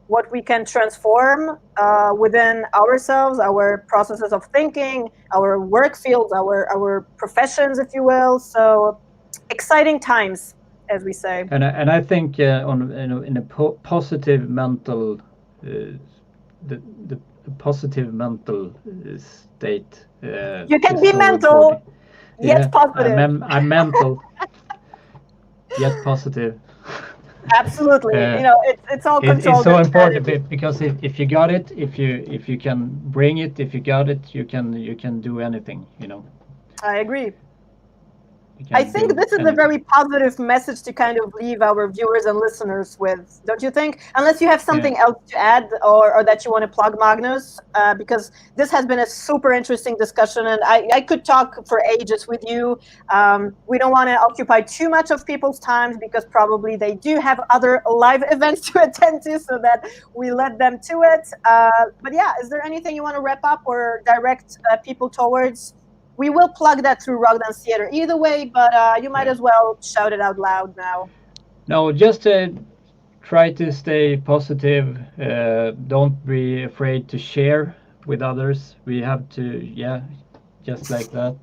what we can transform within ourselves, our processes of thinking, our work fields, our professions, if you will. So exciting times, as we say. And I think in a positive mental, the positive mental state. You can be mental, yet positive. I'm mental, yet positive. Absolutely. It's all controlled. It's so important because if you got it, if you can bring it, if you got it, you can do anything. I agree. I think this is a very positive message to kind of leave our viewers and listeners with, don't you think? Unless you have something else to add or that you want to plug, Magnus, because this has been a super interesting discussion, and I could talk for ages with you. We don't want to occupy too much of people's times because probably they do have other live events to attend to, so that we let them to it. But is there anything you want to wrap up or direct people towards? We will plug that through Rock Dance Theater either way, but you might as well shout it out loud now. No, just try to stay positive. Don't be afraid to share with others. We have to, just like that.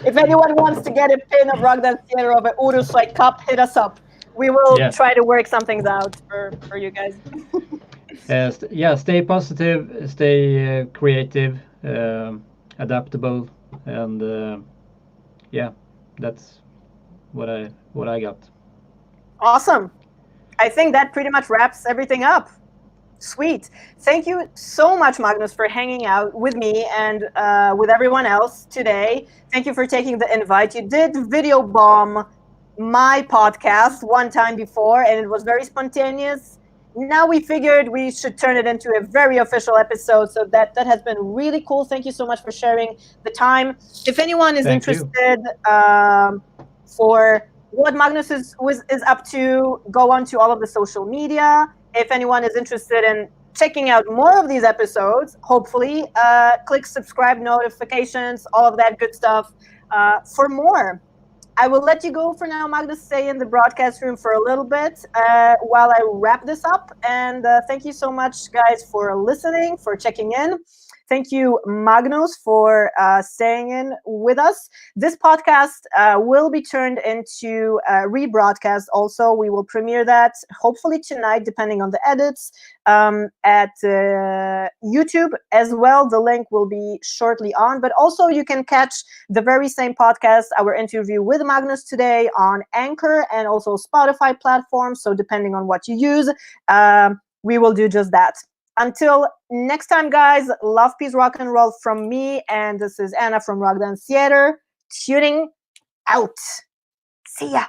If anyone wants to get a pin of Rock Dance Theater of an Urusai cup, hit us up. We will try to work some things out for you guys. Stay positive, stay creative. Adaptable, and that's what I got. Awesome. I think that pretty much wraps everything up. Sweet. Thank you so much, Magnus, for hanging out with me and with everyone else today. Thank you for taking the invite. You did video bomb my podcast one time before, and it was very spontaneous. Now we figured we should turn it into a very official episode, so that has been really cool. Thank you so much for sharing the time. If anyone is interested for what Magnus is up to, go on to all of the social media. If anyone is interested in checking out more of these episodes, hopefully click subscribe, notifications, all of that good stuff for more. I will let you go for now, Magnus. Stay in the broadcast room for a little bit while I wrap this up. And thank you so much, guys, for listening, for checking in. Thank you, Magnus, for staying in with us. This podcast will be turned into a rebroadcast also. We will premiere that hopefully tonight, depending on the edits, at YouTube as well. The link will be shortly on. But also you can catch the very same podcast, our interview with Magnus today, on Anchor and also Spotify platforms. So depending on what you use, we will do just that. Until next time, guys, love, peace, rock and roll from me. And this is Anna from Rock Dance Theater, tuning out. See ya.